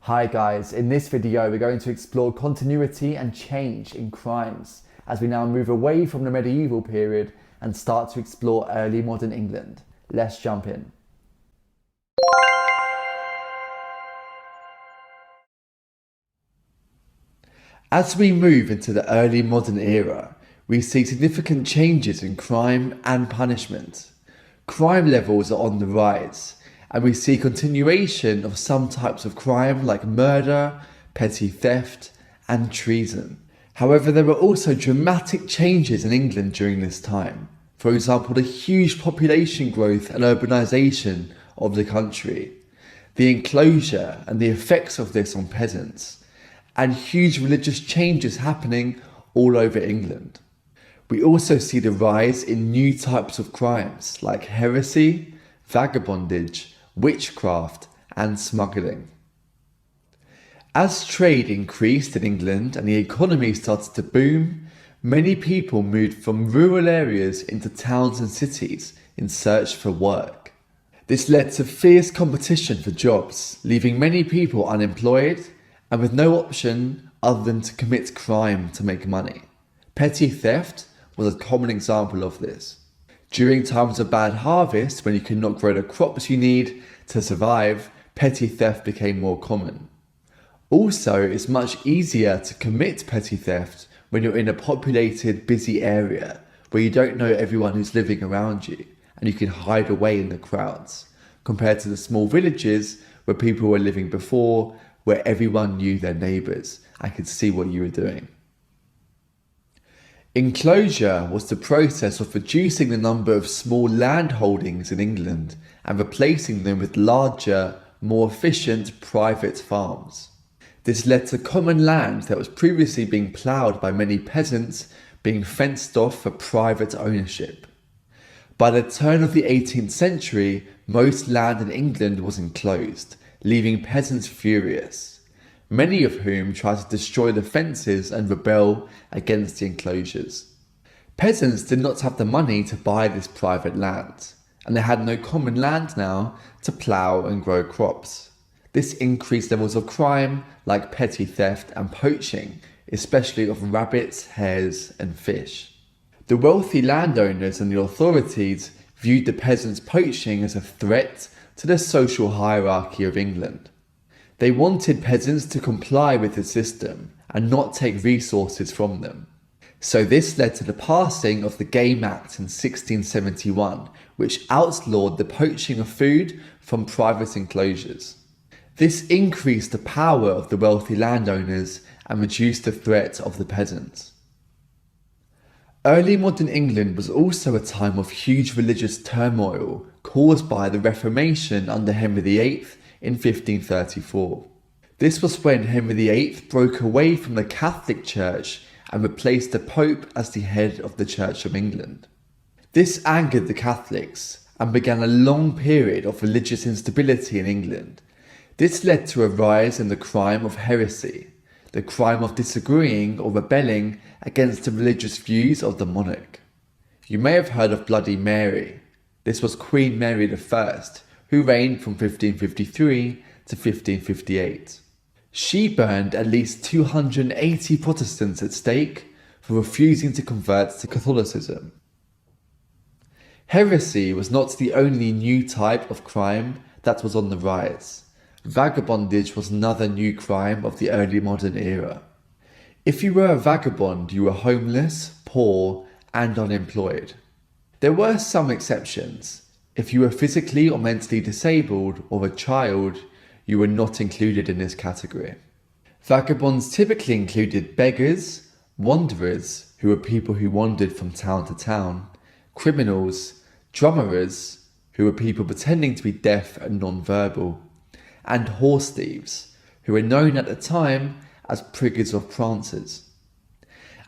Hi guys, in this video we're going to explore continuity and change in crimes as we now move away from the medieval period and start to explore early modern England. Let's jump in. As we move into the early modern era, we see significant changes in crime and punishment. Crime levels are on the rise, and we see continuation of some types of crime like murder, petty theft, and treason. However, there were also dramatic changes in England during this time. For example, the huge population growth and urbanisation of the country, the enclosure and the effects of this on peasants, and huge religious changes happening all over England. We also see the rise in new types of crimes like heresy, vagabondage, witchcraft, and smuggling. As trade increased in England and the economy started to boom, many people moved from rural areas into towns and cities in search for work. This led to fierce competition for jobs, leaving many people unemployed and with no option other than to commit crime to make money. Petty theft was a common example of this. During times of bad harvest, when you could not grow the crops you need to survive, petty theft became more common. Also, it's much easier to commit petty theft when you're in a populated, busy area where you don't know everyone who's living around you and you can hide away in the crowds, compared to the small villages where people were living before, where everyone knew their neighbours and could see what you were doing. Enclosure was the process of reducing the number of small land holdings in England and replacing them with larger, more efficient private farms. This led to common land that was previously being ploughed by many peasants being fenced off for private ownership. By the turn of the 18th century, most land in England was enclosed, leaving peasants furious, many of whom tried to destroy the fences and rebel against the enclosures. Peasants did not have the money to buy this private land, and they had no common land now to plough and grow crops. This increased levels of crime like petty theft and poaching, especially of rabbits, hares, and fish. The wealthy landowners and the authorities viewed the peasants' poaching as a threat to the social hierarchy of England. They wanted peasants to comply with the system and not take resources from them. So this led to the passing of the Game Act in 1671, which outlawed the poaching of food from private enclosures. This increased the power of the wealthy landowners and reduced the threat of the peasants. Early modern England was also a time of huge religious turmoil caused by the Reformation under Henry VIII in 1534. This was when Henry VIII broke away from the Catholic Church and replaced the Pope as the head of the Church of England. This angered the Catholics and began a long period of religious instability in England. This led to a rise in the crime of heresy, the crime of disagreeing or rebelling against the religious views of the monarch. You may have heard of Bloody Mary. This was Queen Mary I, who reigned from 1553 to 1558. She burned at least 280 Protestants at stake for refusing to convert to Catholicism. Heresy was not the only new type of crime that was on the rise. Vagabondage was another new crime of the early modern era. If you were a vagabond, you were homeless, poor, and unemployed. There were some exceptions. If you were physically or mentally disabled or a child, you were not included in this category. Vagabonds typically included beggars, wanderers, who were people who wandered from town to town, criminals, drummerers, who were people pretending to be deaf and non-verbal, and horse thieves, who were known at the time as priggers or prancers.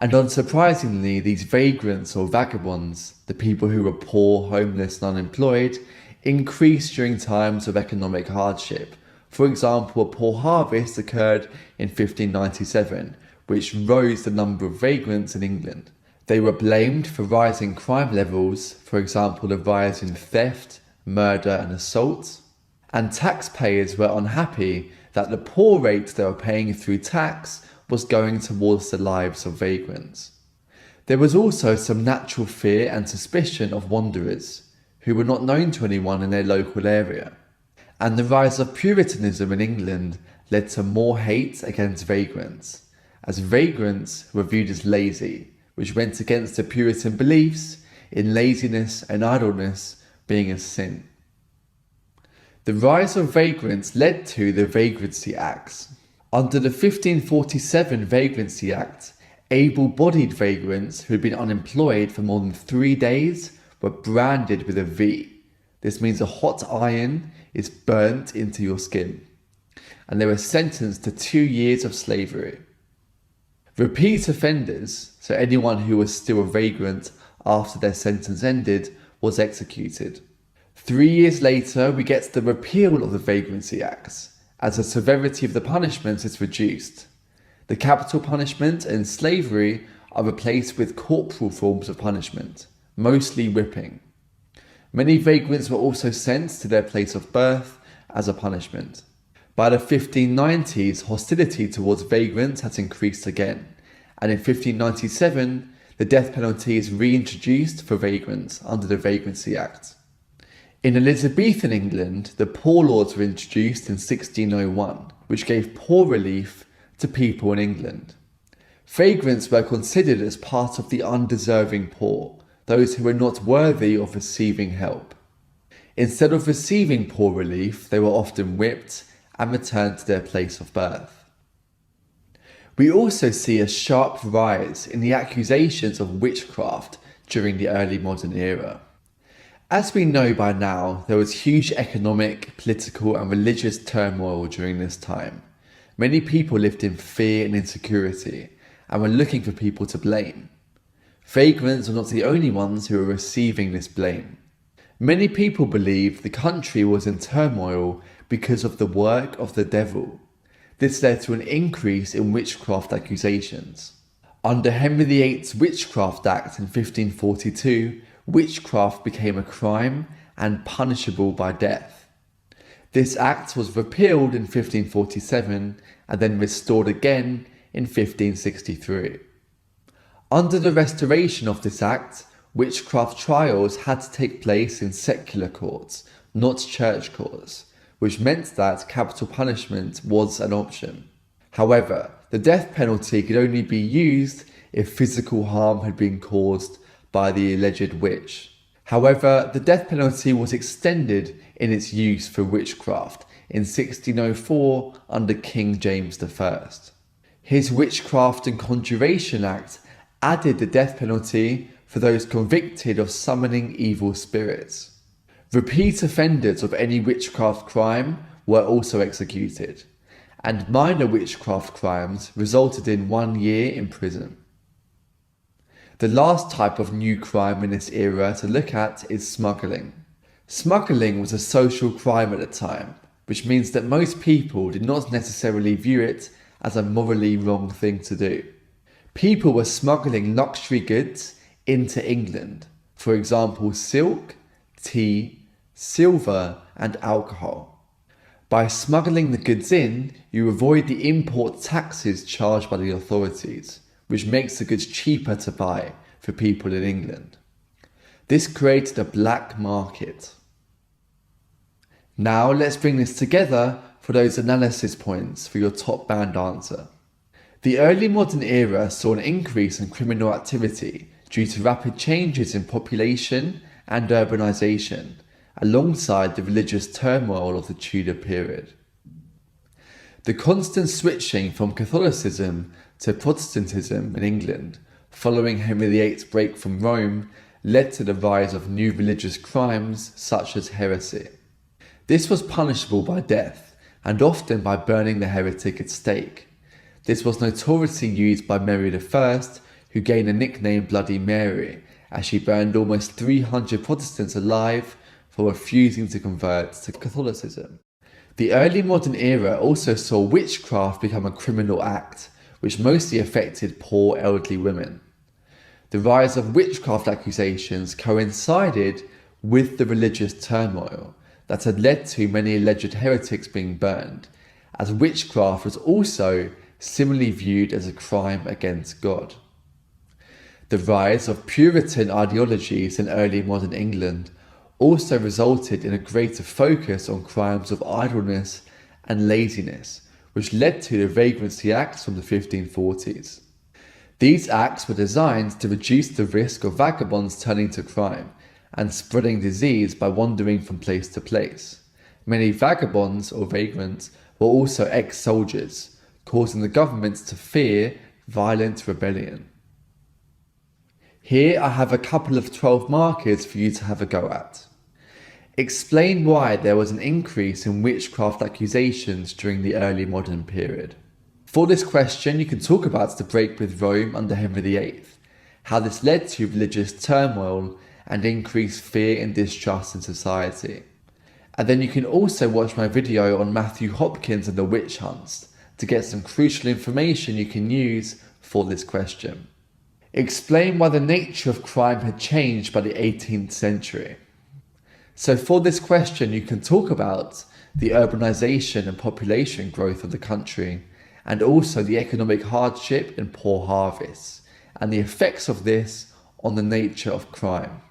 And unsurprisingly, these vagrants or vagabonds, the people who were poor, homeless and unemployed, increased during times of economic hardship. For example, a poor harvest occurred in 1597, which rose the number of vagrants in England. They were blamed for rising crime levels, for example the rise in theft, murder and assault. and taxpayers were unhappy that the poor rate they were paying through tax was going towards the lives of vagrants. There was also some natural fear and suspicion of wanderers, who were not known to anyone in their local area. And the rise of Puritanism in England led to more hate against vagrants, as vagrants were viewed as lazy, which went against the Puritan beliefs in laziness and idleness being a sin. The rise of vagrants led to the Vagrancy Acts. Under the 1547 Vagrancy Act, able-bodied vagrants who had been unemployed for more than 3 days were branded with a V. This means a hot iron is burnt into your skin, and they were sentenced to 2 years of slavery. Repeat offenders, so anyone who was still a vagrant after their sentence ended, was executed. 3 years later, we get the repeal of the Vagrancy Acts, as the severity of the punishment is reduced. The capital punishment and slavery are replaced with corporal forms of punishment, mostly whipping. Many vagrants were also sent to their place of birth as a punishment. By the 1590s, hostility towards vagrants has increased again, and in 1597, the death penalty is reintroduced for vagrants under the Vagrancy Act. In Elizabethan England, the Poor Laws were introduced in 1601, which gave poor relief to people in England. Vagrants were considered as part of the undeserving poor, those who were not worthy of receiving help. Instead of receiving poor relief, they were often whipped and returned to their place of birth. We also see a sharp rise in the accusations of witchcraft during the early modern era. As we know by now, there was huge economic, political and religious turmoil during this time. Many people lived in fear and insecurity and were looking for people to blame. Vagrants were not the only ones who were receiving this blame. Many people believed the country was in turmoil because of the work of the devil. This led to an increase in witchcraft accusations. Under Henry VIII's Witchcraft Acts in 1542, witchcraft became a crime and punishable by death. This act was repealed in 1547 and then restored again in 1563. Under the restoration of this act, witchcraft trials had to take place in secular courts, not church courts, which meant that capital punishment was an option. However, the death penalty could only be used if physical harm had been caused by the alleged witch. However, the death penalty was extended in its use for witchcraft in 1604 under King James I. His Witchcraft and Conjuration Act added the death penalty for those convicted of summoning evil spirits. Repeat offenders of any witchcraft crime were also executed, and minor witchcraft crimes resulted in 1 year in prison. The last type of new crime in this era to look at is smuggling. Smuggling was a social crime at the time, which means that most people did not necessarily view it as a morally wrong thing to do. People were smuggling luxury goods into England, for example silk, tea, silver and alcohol. By smuggling the goods in, you avoid the import taxes charged by the authorities, which makes the goods cheaper to buy for people in England. This created a black market. Now let's bring this together for those analysis points for your top band answer. The early modern era saw an increase in criminal activity due to rapid changes in population and urbanisation, alongside the religious turmoil of the Tudor period. The constant switching from Catholicism to Protestantism in England, following Henry VIII's break from Rome, led to the rise of new religious crimes such as heresy. This was punishable by death, and often by burning the heretic at stake. This was notoriously used by Mary I, who gained the nickname Bloody Mary, as she burned almost 300 Protestants alive for refusing to convert to Catholicism. The early modern era also saw witchcraft become a criminal act, which mostly affected poor elderly women. The rise of witchcraft accusations coincided with the religious turmoil that had led to many alleged heretics being burned, as witchcraft was also similarly viewed as a crime against God. The rise of Puritan ideologies in early modern England also resulted in a greater focus on crimes of idleness and laziness, which led to the Vagrancy Acts from the 1540s. These acts were designed to reduce the risk of vagabonds turning to crime and spreading disease by wandering from place to place. Many vagabonds or vagrants were also ex-soldiers, causing the government to fear violent rebellion. Here I have a couple of 12 markers for you to have a go at. Explain why there was an increase in witchcraft accusations during the early modern period. For this question, you can talk about the break with Rome under Henry VIII, how this led to religious turmoil and increased fear and distrust in society. And then you can also watch my video on Matthew Hopkins and the witch hunts to get some crucial information you can use for this question. Explain why the nature of crime had changed by the 18th century. So for this question, you can talk about the urbanisation and population growth of the country, and also the economic hardship and poor harvests, and the effects of this on the nature of crime.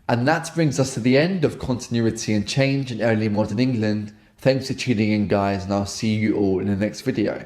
And that brings us to the end of Continuity and Change in Early Modern England. Thanks for tuning in, guys, and I'll see you all in the next video.